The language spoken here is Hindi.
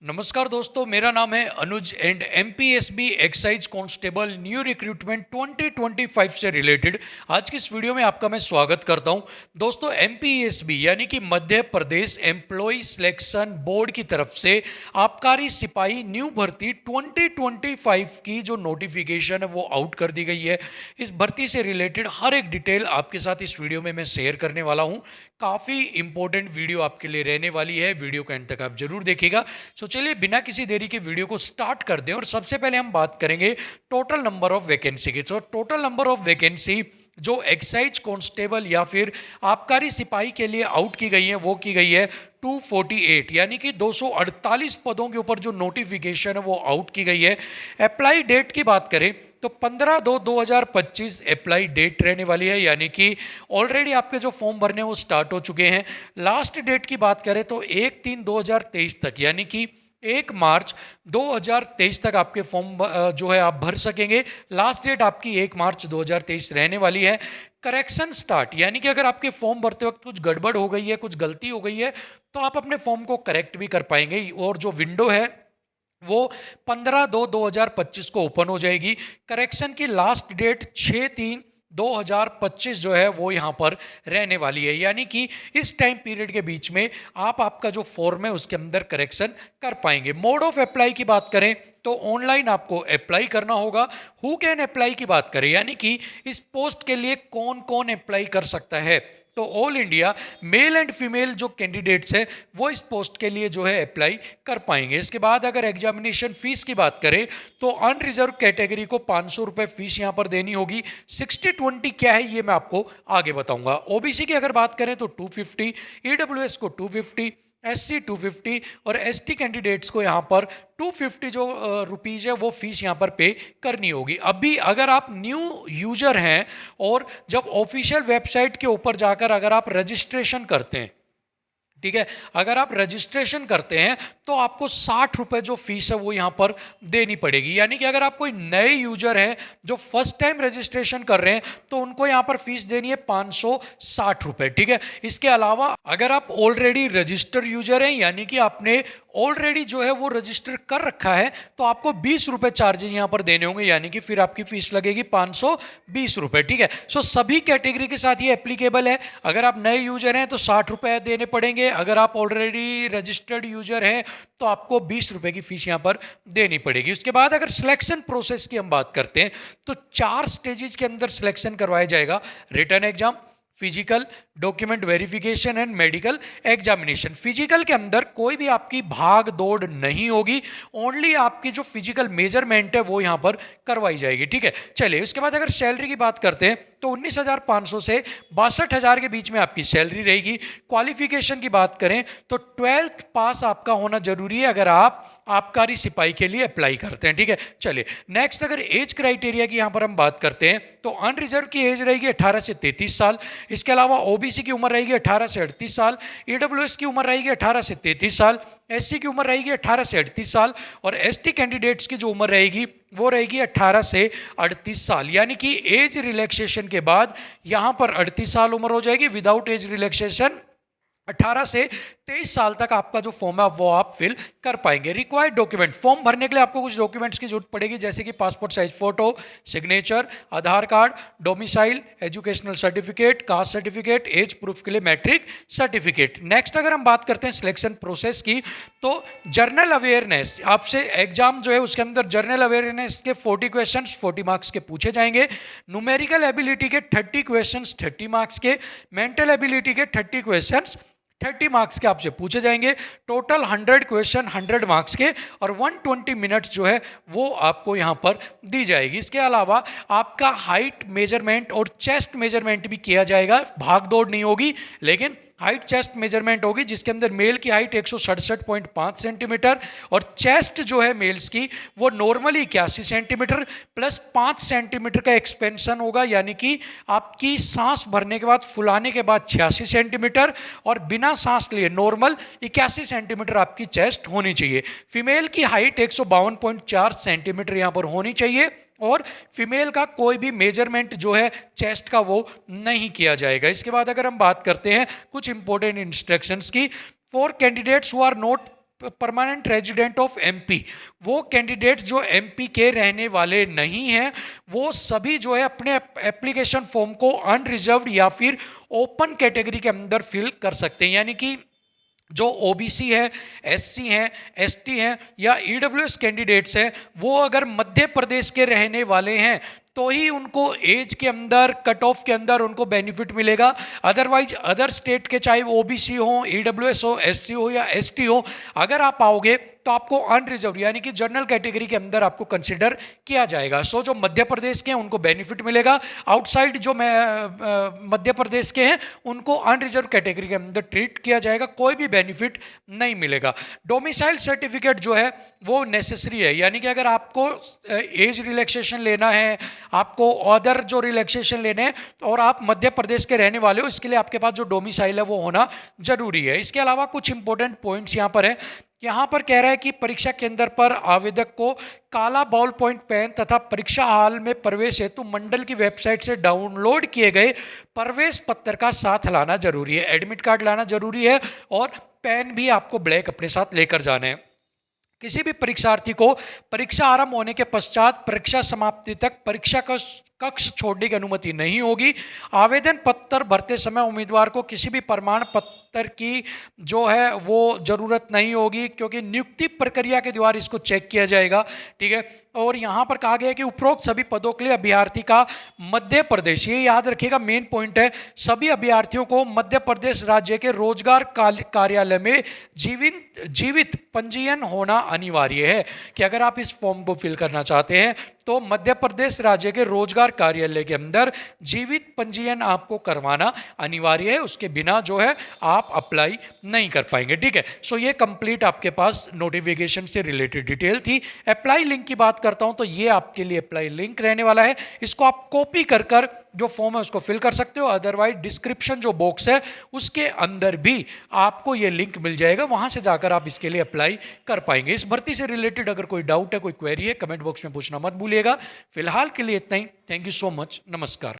नमस्कार दोस्तों, मेरा नाम है Anuj and MPSB excise constable new recruitment 2025 से रिलेटेड आज की इस वीडियो में आपका मैं स्वागत करता हूं। दोस्तों, एमपीएसबी यानी कि Madhya Pradesh employ selection board की तरफ से आबकारी सिपाही न्यू भर्ती 2025 की जो नोटिफिकेशन है वो आउट कर दी गई है। इस भर्ती से रिलेटेड हर एक डिटेल आपके साथ इस वीडियो में मैं शेयर करने वाला हूँ। काफ़ी इंपॉर्टेंट वीडियो आपके लिए रहने वाली है, वीडियो का एंड तक आप जरूर देखिएगा। सो चलिए बिना किसी देरी के वीडियो को स्टार्ट कर दें और सबसे पहले हम बात करेंगे टोटल नंबर ऑफ वैकेंसी की। तो टोटल नंबर ऑफ वैकेंसी जो एक्साइज कांस्टेबल या फिर आबकारी सिपाही के लिए आउट की गई है वो की गई है 248, यानी कि 248 पदों के ऊपर जो नोटिफिकेशन है वो आउट की गई है। अप्लाई डेट की बात करें तो 15/2/2025 अप्लाई डेट रहने वाली है, यानी कि ऑलरेडी आपके जो फॉर्म भरने वो स्टार्ट हो चुके हैं। लास्ट डेट की बात करें तो 1/3/2023 तक, यानी कि 1 मार्च 2023 तक आपके फॉर्म जो है आप भर सकेंगे। लास्ट डेट आपकी 1 मार्च 2023 रहने वाली है। करेक्शन स्टार्ट, यानी कि अगर आपके फॉर्म भरते वक्त कुछ गड़बड़ हो गई है, कुछ गलती हो गई है, तो आप अपने फॉर्म को करेक्ट भी कर पाएंगे। और जो विंडो है वो 15/2/2025 को ओपन हो जाएगी। करेक्शन की लास्ट डेट 6/3/2025 जो है वो यहाँ पर रहने वाली है, यानी कि इस टाइम पीरियड के बीच में आप आपका जो फॉर्म है उसके अंदर करेक्शन कर पाएंगे। मोड ऑफ अप्लाई की बात करें तो ऑनलाइन आपको अप्लाई करना होगा। हु कैन अप्लाई की बात करें, यानी कि इस पोस्ट के लिए कौन कौन अप्लाई कर सकता है, तो all India male and female जो कैंडिडेट्स हैं वो इस पोस्ट के लिए जो है अप्लाई कर पाएंगे। इसके बाद अगर एग्जामिनेशन फीस की बात करें तो अनरिजर्व कैटेगरी को 500 रुपये फीस यहाँ पर देनी होगी। 60-20 क्या है ये मैं आपको आगे बताऊंगा। ओबीसी की अगर बात करें तो 250, ईडब्ल्यूएस को 250, एससी 250 और एसटी कैंडिडेट्स को यहाँ पर 250 जो रुपीज़ है वो फीस यहाँ पर पे करनी होगी। अभी अगर आप न्यू यूजर हैं और जब ऑफिशियल वेबसाइट के ऊपर जाकर अगर आप रजिस्ट्रेशन करते हैं, ठीक है, अगर आप रजिस्ट्रेशन करते हैं तो आपको 60 रुपये जो फीस है वो यहाँ पर देनी पड़ेगी। यानी कि अगर आप कोई नए यूजर हैं जो फर्स्ट टाइम रजिस्ट्रेशन कर रहे हैं तो उनको यहाँ पर फीस देनी है 560 रुपये, ठीक है। इसके अलावा अगर आप ऑलरेडी रजिस्टर्ड यूजर हैं, यानी कि आपने ऑलरेडी जो है वो रजिस्टर कर रखा है, तो आपको 20 रुपये चार्जेज यहाँ पर देने होंगे, यानी कि फिर आपकी फीस लगेगी 520 रुपये, ठीक है। सो सभी कैटेगरी के साथ ये एप्लीकेबल है। अगर आप नए यूजर हैं तो 60 रुपये देने पड़ेंगे, अगर आप ऑलरेडी रजिस्टर्ड यूजर हैं तो आपको 20 रुपये की फीस यहाँ पर देनी पड़ेगी। उसके बाद अगर सिलेक्शन प्रोसेस की हम बात करते हैं तो 4 स्टेजेस के अंदर सिलेक्शन करवाया जाएगा। Written exam, physical, document verification and medical examination. Physical के अंदर कोई भी आपकी भाग दौड़ नहीं होगी, ओनली आपकी जो फिजिकल मेजरमेंट है वो यहाँ पर करवाई जाएगी, ठीक है। चलिए उसके बाद अगर सैलरी की बात करते हैं तो 19,500 से 62,000 के बीच में आपकी सैलरी रहेगी। क्वालिफिकेशन की बात करें तो 12th पास आपका होना जरूरी है अगर आप आबकारी सिपाही के लिए अप्लाई करते हैं, ठीक है। चलिए नेक्स्ट अगर एज क्राइटेरिया की यहाँ पर हम बात करते हैं तो अनरिजर्व की एज रहेगी 18 से 33 साल। इसके अलावा ओबीसी की उम्र रहेगी 18 से 38 साल, ईडब्ल्यूएस की उम्र रहेगी 18 से 33 साल, एससी की उम्र रहेगी 18 से 38 साल और एसटी कैंडिडेट्स की जो उम्र रहेगी वो रहेगी 18 से 38 साल। यानी कि एज रिलैक्सेशन के बाद यहां पर 38 साल उम्र हो जाएगी। विदाउट एज रिलैक्सेशन 18 से 23 साल तक आपका जो फॉर्म है वो आप फिल कर पाएंगे। रिक्वायर्ड डॉक्यूमेंट, फॉर्म भरने के लिए आपको कुछ डॉक्यूमेंट्स की जरूरत पड़ेगी, जैसे कि passport size photo, signature, Aadhaar card, domicile, educational certificate, caste certificate, age proof के लिए मैट्रिक सर्टिफिकेट। नेक्स्ट अगर हम बात करते हैं सिलेक्शन प्रोसेस की तो जर्नल अवेयरनेस, आपसे एग्जाम जो है उसके अंदर जर्नल अवेयरनेस के 40 क्वेश्चन 40 मार्क्स के पूछे जाएंगे। न्यूमेरिकल एबिलिटी के 30 क्वेश्चन 30 मार्क्स के, मेंटल एबिलिटी के 30 क्वेश्चन 30 मार्क्स के आपसे पूछे जाएंगे। टोटल 100 क्वेश्चन 100 मार्क्स के और 120 मिनट्स जो है वो आपको यहाँ पर दी जाएगी। इसके अलावा आपका हाइट मेजरमेंट और चेस्ट मेजरमेंट भी किया जाएगा। भाग दौड़ नहीं होगी लेकिन हाइट चेस्ट मेजरमेंट होगी, जिसके अंदर मेल की हाइट 167.5 सेंटीमीटर और चेस्ट जो है मेल्स की वो नॉर्मली 81 सेंटीमीटर प्लस 5 सेंटीमीटर का एक्सपेंशन होगा, यानी कि आपकी सांस भरने के बाद फुलाने के बाद 86 सेंटीमीटर और बिना सांस लिए नॉर्मल 81 सेंटीमीटर आपकी चेस्ट होनी चाहिए। फीमेल की हाइट 152.4 सेंटीमीटर यहाँ पर होनी चाहिए और फीमेल का कोई भी मेजरमेंट जो है चेस्ट का वो नहीं किया जाएगा। इसके बाद अगर हम बात करते हैं कुछ इंपॉर्टेंट इंस्ट्रक्शंस की, for candidates who are not permanent resident of MP, वो कैंडिडेट जो एमपी के रहने वाले नहीं हैं, वो सभी जो है अपने एप्लीकेशन फॉर्म को अनरिजर्व्ड या फिर ओपन कैटेगरी के अंदर फिल कर सकते हैं। यानी कि जो ओबीसी है, एससी हैं, एसटी हैं या ईडब्ल्यूएस कैंडिडेट्स हैं, वो अगर मध्य प्रदेश के रहने वाले हैं तो ही उनको एज के अंदर, कट ऑफ के अंदर उनको बेनिफिट मिलेगा। अदरवाइज अदर स्टेट के, चाहे ओबीसी हो, ईडब्ल्यूएस हो, एससी हो या एसटी हो, अगर आप आओगे तो आपको अनरिजर्व यानी कि जनरल कैटेगरी के अंदर आपको कंसिडर किया जाएगा। सो जो मध्य प्रदेश के हैं उनको बेनिफिट मिलेगा, आउटसाइड जो मध्य प्रदेश के हैं उनको अनरिजर्व कैटेगरी के अंदर ट्रीट किया जाएगा, कोई भी बेनिफिट नहीं मिलेगा। डोमिसाइल सर्टिफिकेट जो है वो नेसेसरी है, यानी कि अगर आपको एज रिलैक्सेशन लेना है, आपको अदर जो रिलैक्सेशन लेने हैं और आप मध्य प्रदेश के रहने वाले हो, इसके लिए आपके पास जो डोमिसाइल है वो होना जरूरी है। इसके अलावा कुछ इंपॉर्टेंट पॉइंट्स यहाँ पर है। यहाँ पर कह रहा है कि परीक्षा केंद्र पर आवेदक को काला बॉल पॉइंट पेन तथा परीक्षा हॉल में प्रवेश हेतु मंडल की वेबसाइट से डाउनलोड किए गए प्रवेश पत्र का साथ लाना जरूरी है। एडमिट कार्ड लाना जरूरी है और पेन भी आपको ब्लैक अपने साथ लेकर जाना है। किसी भी परीक्षार्थी को परीक्षा आरंभ होने के पश्चात परीक्षा समाप्ति तक परीक्षा कक्ष छोड़ने की अनुमति नहीं होगी। आवेदन पत्र भरते समय उम्मीदवार को किसी भी प्रमाण पत्र की जो है वो जरूरत नहीं होगी, क्योंकि नियुक्ति प्रक्रिया के द्वारा इसको चेक किया जाएगा। ठीक है, और यहाँ पर कहा गया है कि उपरोक्त सभी पदों के लिए अभ्यर्थी का मध्य प्रदेश, ये याद रखिएगा मेन पॉइंट है, सभी अभ्यर्थियों को मध्य प्रदेश राज्य के रोजगार कार्यालय में जीवित पंजीयन होना अनिवार्य है। कि अगर आप इस फॉर्म को फिल करना चाहते हैं तो मध्य प्रदेश राज्य के रोजगार कार्यालय के अंदर जीवित पंजीयन आपको करवाना अनिवार्य है, उसके बिना जो है आप अप्लाई नहीं कर पाएंगे। ठीक है, सो ये कंप्लीट आपके पास नोटिफिकेशन से रिलेटेड डिटेल थी। अप्लाई लिंक की बात करता हूं तो ये आपके लिए अप्लाई लिंक रहने वाला है, इसको आप कॉपी कर जो फॉर्म है उसको फिल कर सकते हो। अदरवाइज डिस्क्रिप्शन जो बॉक्स है उसके अंदर भी आपको ये लिंक मिल जाएगा, वहां से जाकर आप इसके लिए अप्लाई कर पाएंगे। इस भर्ती से रिलेटेड अगर कोई डाउट है, कोई क्वेरी है, कमेंट बॉक्स में पूछना मत भूलिएगा। फिलहाल के लिए इतना ही। Thank you so much. नमस्कार।